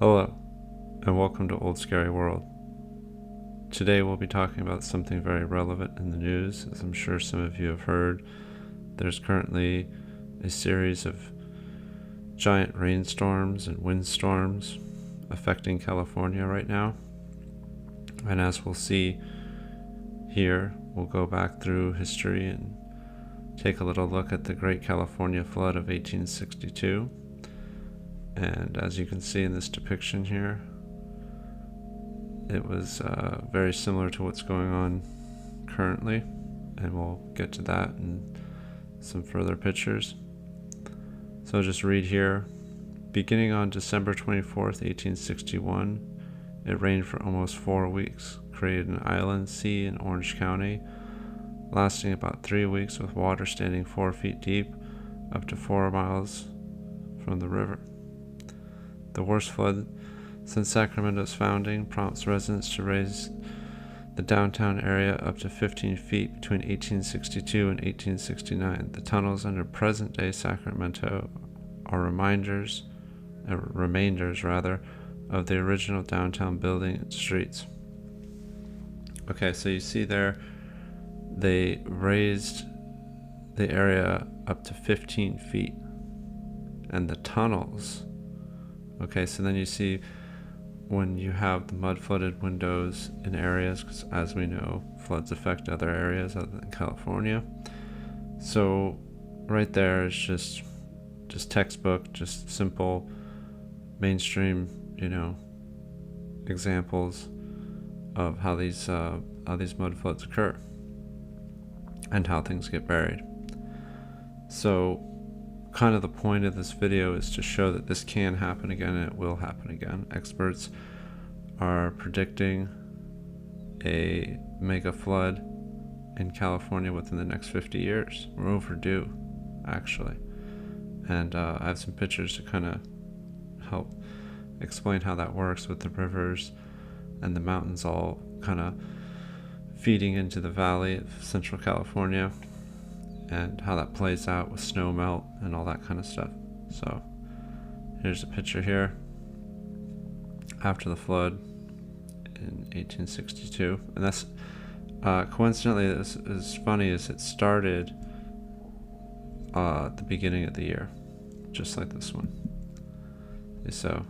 Hello, and welcome to Old Scary World. Today we'll be talking about something very relevant in the news. As I'm sure some of you have heard, there's currently a series of giant rainstorms and windstorms affecting California right now. And as we'll see here, we'll go back through history and take a little look at the Great California Flood of 1862. And as you can see in this depiction here, it was very similar to what's going on currently, and we'll get to that in some further pictures. So I'll just read here. Beginning on December 24th, 1861, it rained for almost 4 weeks, created an island sea in Orange County, lasting about 3 weeks with water standing 4 feet deep, up to 4 miles from the river. The worst flood since Sacramento's founding prompts residents to raise the downtown area up to 15 feet between 1862 and 1869. The tunnels under present-day Sacramento are remainders of the original downtown building and streets. Okay, so you see there, they raised the area up to 15 feet, and the tunnels. Okay, so then you see when you have the mud-flooded windows in areas, because as we know, floods affect other areas other than California. So right there is just textbook, just simple, mainstream, examples of how these mud floods occur and how things get buried. So kind of the point of this video is to show that this can happen again, and it will happen again. Experts are predicting a mega flood in California within the next 50 years. We're overdue, actually. And I have some pictures to kind of help explain how that works with the rivers and the mountains all kind of feeding into the valley of Central California, and how that plays out with snow melt and all that kind of stuff. So here's a picture here after the flood in 1862, and that's coincidentally, this is funny, is it started at the beginning of the year, just like this one. So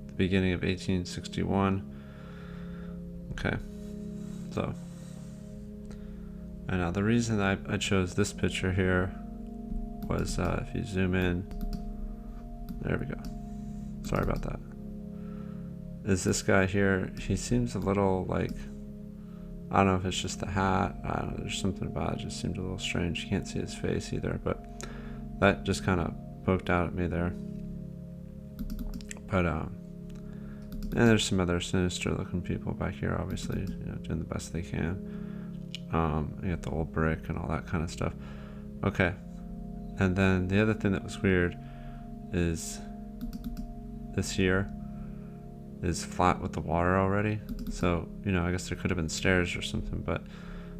the beginning of 1861. Okay, so and now the reason I chose this picture here was, if you zoom in, there we go, sorry about that, is this guy here. He seems a little like, I don't know if it's just the hat, I don't know, there's something about it, just seemed a little strange. You can't see his face either, but that just kind of poked out at me there. But and there's some other sinister looking people back here, obviously, doing the best they can. You got the old brick and all that kind of stuff. Okay, and then the other thing that was weird is this here is flat with the water already. So, I guess there could have been stairs or something, but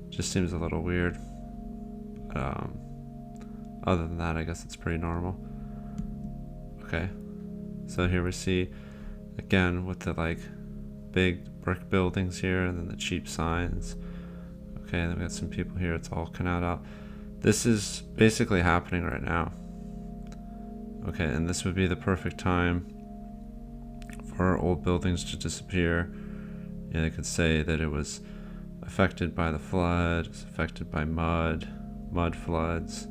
just seems a little weird. Other than that, I guess it's pretty normal. Okay, so here we see, again, with the big brick buildings here, and then the cheap signs. Okay, and then we got some people here. It's all canaled out. This is basically happening right now. Okay, and this would be the perfect time for our old buildings to disappear. They could say that it was affected by the flood, it was affected by mud floods,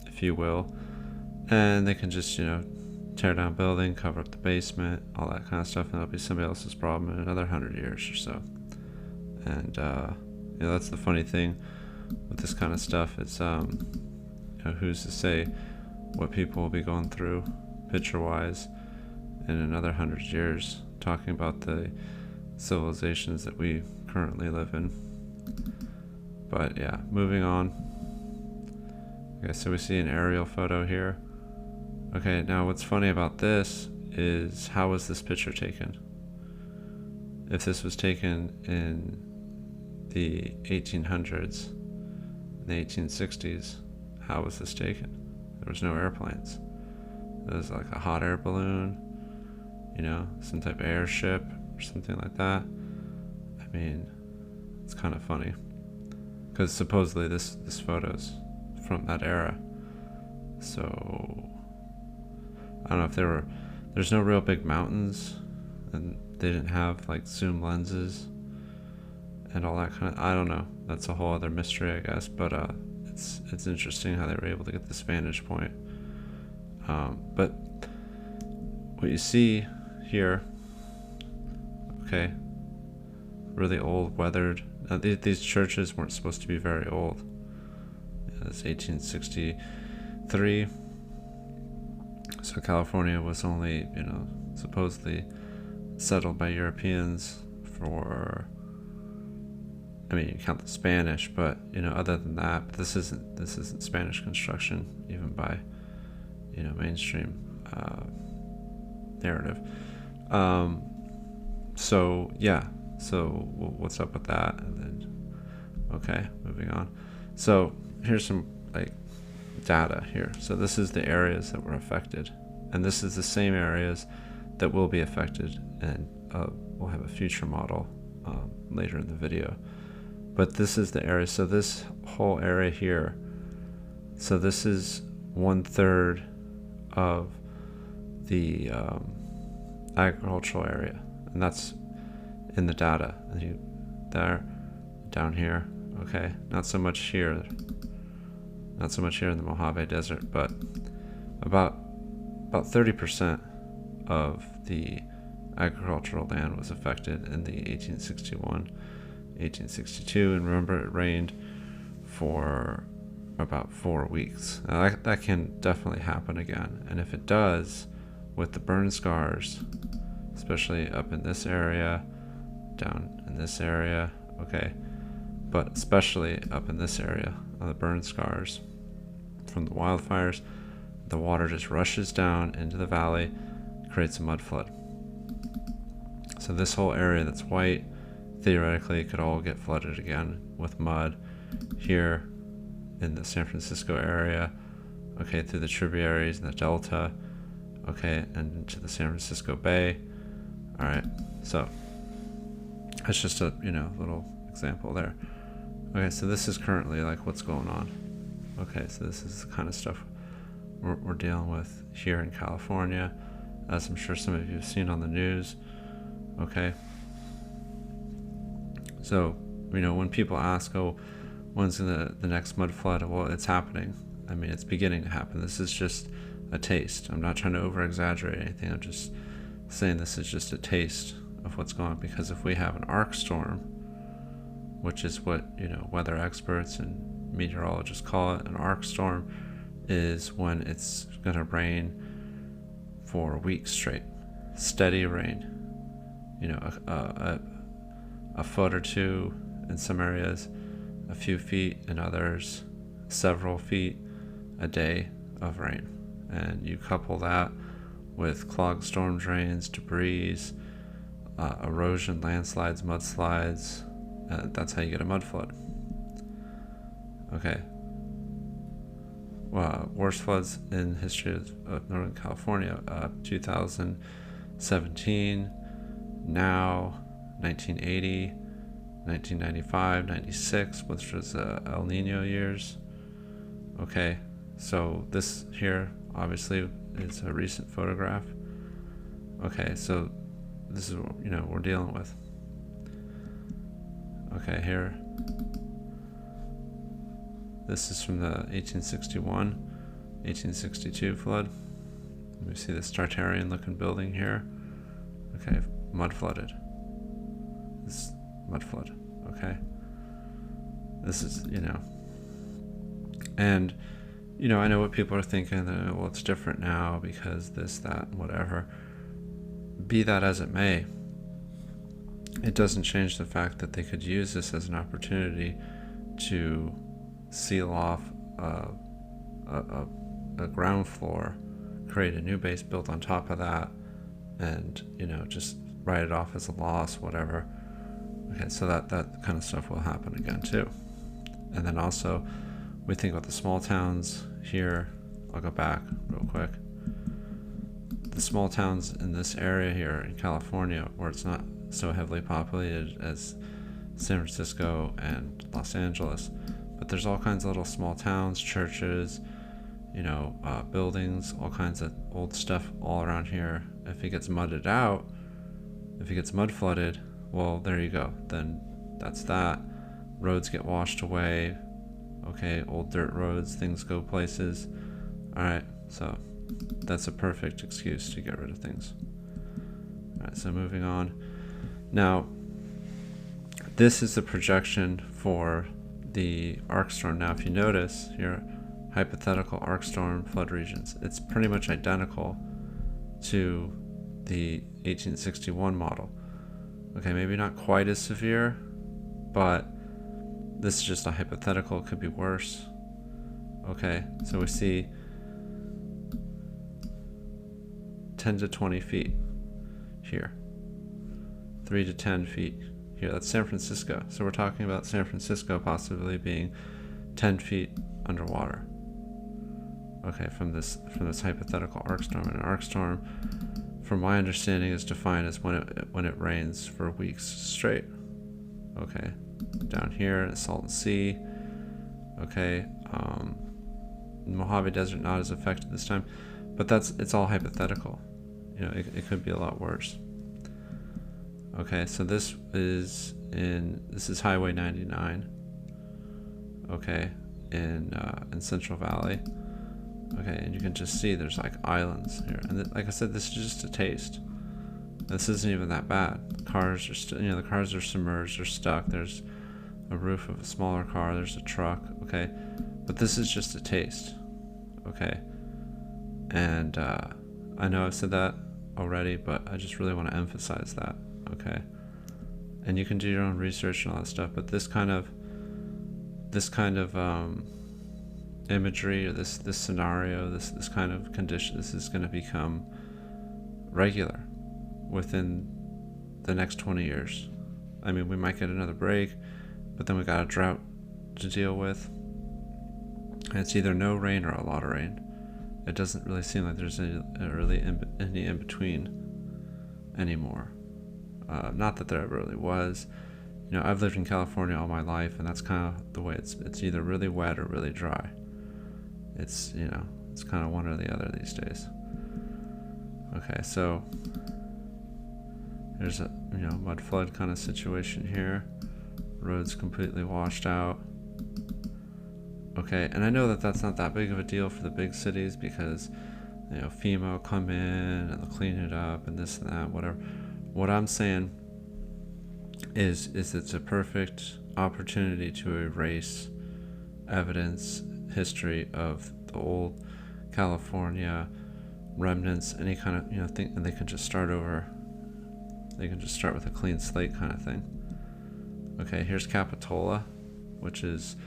if you will. And they can just, tear down building, cover up the basement, all that kind of stuff, and it'll be somebody else's problem in another 100 years or so. And that's the funny thing with this kind of stuff. It's who's to say what people will be going through picture-wise in another 100 years, talking about the civilizations that we currently live in. But yeah, moving on. Okay, so we see an aerial photo here. Okay, now what's funny about this is, how was this picture taken? If this was taken in the 1800s, in the 1860s, how was this taken? There was no airplanes. as like a hot air balloon, you know, some type of airship or something like that. I mean, it's kind of funny because supposedly this photo's from that era. So I don't know if there's no real big mountains, and they didn't have like zoom lenses and all that kind of, I don't know. That's a whole other mystery, I guess. But it's interesting how they were able to get this vantage point. But what you see here, okay, really old, weathered. These churches weren't supposed to be very old. It's 1863. So California was only, you know, supposedly settled by Europeans for, I mean, you count the Spanish, but, you know, other than that, this isn't Spanish construction, even by, you know, mainstream narrative. So yeah, so what's up with that? And then, okay, moving on. So here's some like data here. So this is the areas that were affected, and this is the same areas that will be affected, and we'll have a future model later in the video. But this is the area. So this whole area here, so this is 1/3 of the agricultural area, and that's in the data. And you there, down here, okay, not so much here in the Mojave Desert, but about 30% of the agricultural land was affected in the 1861, 1862, and remember, it rained for about 4 weeks. Now that can definitely happen again, and if it does, with the burn scars, especially up in this area, down in this area, okay, but especially up in this area on the burn scars from the wildfires, the water just rushes down into the valley, creates a mud flood. So this whole area that's white, theoretically could all get flooded again with mud here in the San Francisco area, okay, through the tributaries and the delta, okay, and into the San Francisco Bay. All right, so that's just a, you know, little example there. Okay, so this is currently like what's going on. Okay, so this is the kind of stuff we're dealing with here in California, as I'm sure some of you have seen on the news. Okay, so, you know, when people ask, oh, when's the next mud flood? Well, it's happening. I mean, it's beginning to happen. This is just a taste. I'm not trying to over exaggerate anything. I'm just saying this is just a taste of what's going on, because if we have an arc storm, which is what, you know, weather experts and meteorologists call it, an arc storm is when it's going to rain for weeks straight, steady rain, you know, a foot or two in some areas, a few feet in others, several feet a day of rain. And you couple that with clogged storm drains, debris, erosion, landslides, mudslides, that's how you get a mud flood. Okay. Well, worst floods in history of Northern California, 2017, now 1980, 1995, 96, which was El Nino years. Okay, so this here obviously is a recent photograph. Okay, so this is what, you know, we're dealing with. Okay, here, this is from the 1861, 1862 flood. We see this Tartarian looking building here. Okay, mud flooded. This mud flood, okay? This is, you know, and, you know, I know what people are thinking, that, well, it's different now because this, that, whatever. Be that as it may, it doesn't change the fact that they could use this as an opportunity to seal off a ground floor, create a new base built on top of that, and, you know, just write it off as a loss, whatever. Okay, so that kind of stuff will happen again too. And then also, we think about the small towns here. I'll go back real quick. the small towns in this area here in California, where it's not so heavily populated as San Francisco and Los Angeles, but there's all kinds of little small towns, churches, you know, buildings, all kinds of old stuff all around here. If it gets mudded out, if it gets mud flooded, well, there you go. Then that's that. Roads get washed away. Okay, old dirt roads, things go places. Alright, so that's a perfect excuse to get rid of things. Alright, so moving on. Now, this is the projection for the arc storm. Now, if you notice here, hypothetical arc storm flood regions, it's pretty much identical to the 1861 model. Okay, maybe not quite as severe, but this is just a hypothetical. It could be worse. Okay, so we see 10 to 20 feet here, 3 to 10 feet here. That's San Francisco. So we're talking about San Francisco possibly being 10 feet underwater. Okay, from this hypothetical arc storm. And an arc storm, from my understanding, is defined as when it rains for weeks straight. Okay, down here in the Salton Sea. Okay, Mojave Desert not as affected this time, but it's all hypothetical. You know, it could be a lot worse. Okay, so this is Highway 99. Okay, in Central Valley. Okay, and you can just see there's like islands here, and like I said, this is just a taste. This isn't even that bad. Cars are still, you know, the cars are submerged, they're stuck. There's a roof of a smaller car. There's a truck. Okay, but this is just a taste. Okay, and I know I've said that already, but I just really want to emphasize that. Okay, and you can do your own research and all that stuff, but this kind of imagery, or this scenario, this kind of condition, this is going to become regular within the next 20 years. I mean, we might get another break, but then we got a drought to deal with, and it's either no rain or a lot of rain. It doesn't really seem like there's any in between anymore. Not that there ever really was. You know, I've lived in California all my life, and that's kind of the way it's either really wet or really dry. It's, you know, it's kind of one or the other these days. Okay, so there's a, you know, mud flood kind of situation here. Roads completely washed out. Okay, and I know that that's not that big of a deal for the big cities, because, you know, FEMA will come in and they'll clean it up and this and that, whatever. What I'm saying is it's a perfect opportunity to erase evidence, history of the old California remnants, any kind of, you know, thing, and they can just start over. They can just start with a clean slate kind of thing. Okay, here's Capitola, which is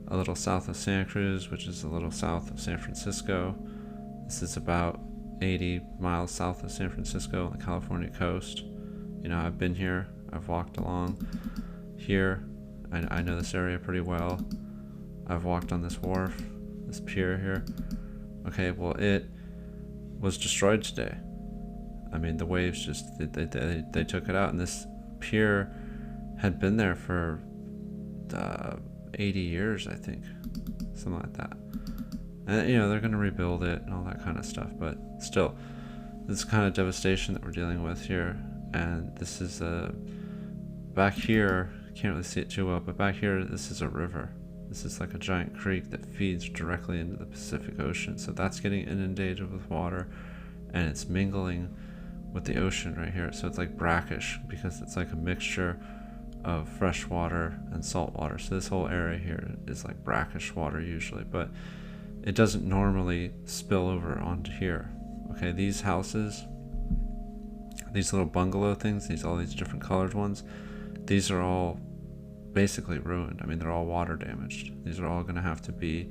a little south of Santa Cruz, which is a little south of San Francisco. This is about 80 miles south of San Francisco on the California coast. You know, I've been here, I've walked along here, I know this area pretty well. I've walked on this wharf, this pier here. Okay, well, it was destroyed today. I mean, the waves just, they took it out, and this pier had been there for 80 years, I think, something like that. And, you know, they're going to rebuild it and all that kind of stuff, but still, this kind of devastation that we're dealing with here. And this is back here, can't really see it too well, but back here, this is a river. This is like a giant creek that feeds directly into the Pacific Ocean. So that's getting inundated with water, and it's mingling with the ocean right here. So it's like brackish, because it's like a mixture of fresh water and salt water. So this whole area here is like brackish water usually, but it doesn't normally spill over onto here. Okay, these houses, these little bungalow things, all these different colored ones, these are all basically ruined. I mean, they're all water damaged. These are all going to have to be,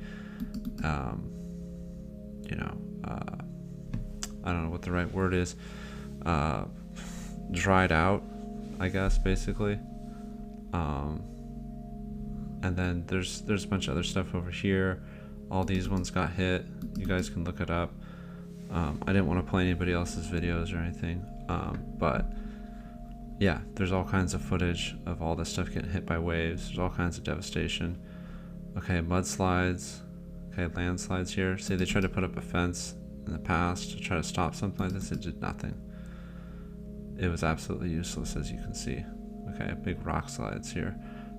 you know, I don't know what the right word is, dried out, I guess, basically. And then there's a bunch of other stuff over here. All these ones got hit. You guys can look it up. I didn't want to play anybody else's videos or anything, but yeah, there's all kinds of footage of all this stuff getting hit by waves. There's all kinds of devastation. Okay, mudslides. Okay, landslides here. See, they tried to put up a fence in the past to try to stop something like this. It did nothing. It was absolutely useless, as you can see. Okay, big rock slides here.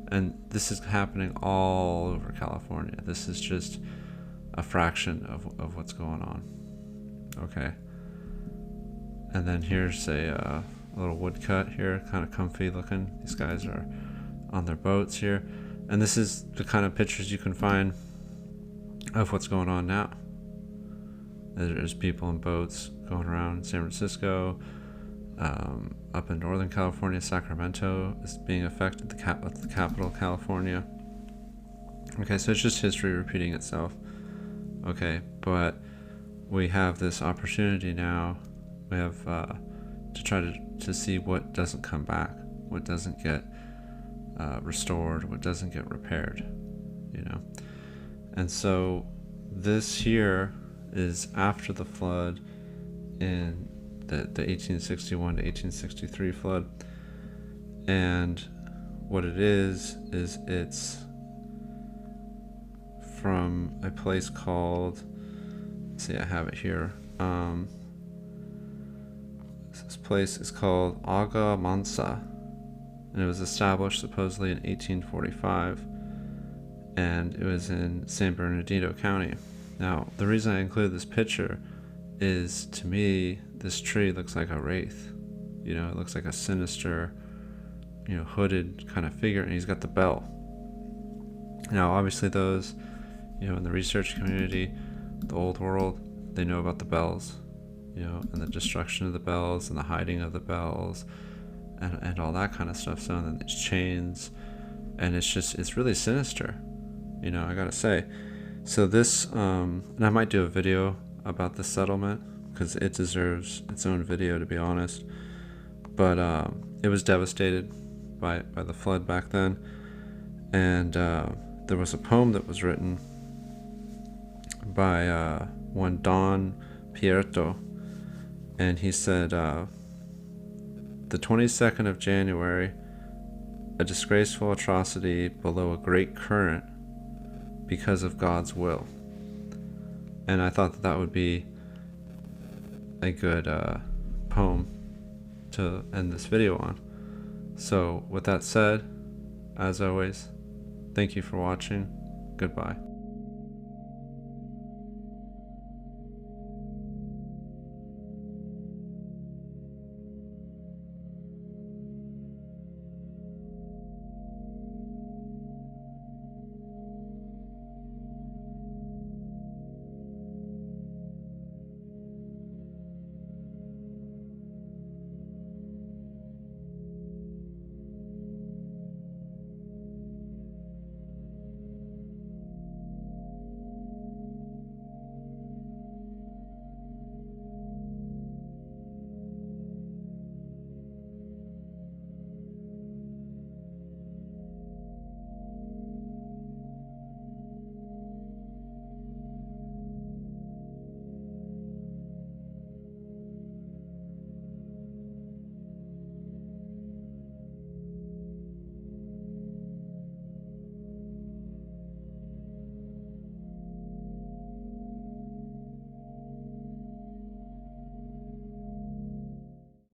And this is happening all over California. This is just a fraction of what's going on. Okay. And then here's a little woodcut here, kind of comfy looking. These guys are on their boats here. And this is the kind of pictures you can find of what's going on now. There's people in boats going around San Francisco, up in Northern California. Sacramento is being affected, the capital, California. Okay, so it's just history repeating itself. Okay, but we have this opportunity now. We have to try to see what doesn't come back, what doesn't get restored, what doesn't get repaired, you know. And so this here is after the flood in the 1861 to 1863 flood. And what it is it's from a place called, let's see, I have it here. This place is called Agua Mansa, and it was established supposedly in 1845, and it was in San Bernardino County. Now, the reason I included this picture is, to me, this tree looks like a wraith. You know, it looks like a sinister, you know, hooded kind of figure, and he's got the bell. Now, obviously those, you know, in the research community, the old world, they know about the bells, you know, and the destruction of the bells and the hiding of the bells and all that kind of stuff. So then it's chains, and it's really sinister, you know, I gotta say. So this, and I might do a video about this settlement, because it deserves its own video, to be honest. But it was devastated by the flood back then, and there was a poem that was written by one Don Pierto, and he said, the 22nd of January, a disgraceful atrocity below a great current because of God's will. And I thought that would be a good poem to end this video on. So with that said, as always, thank you for watching. Goodbye.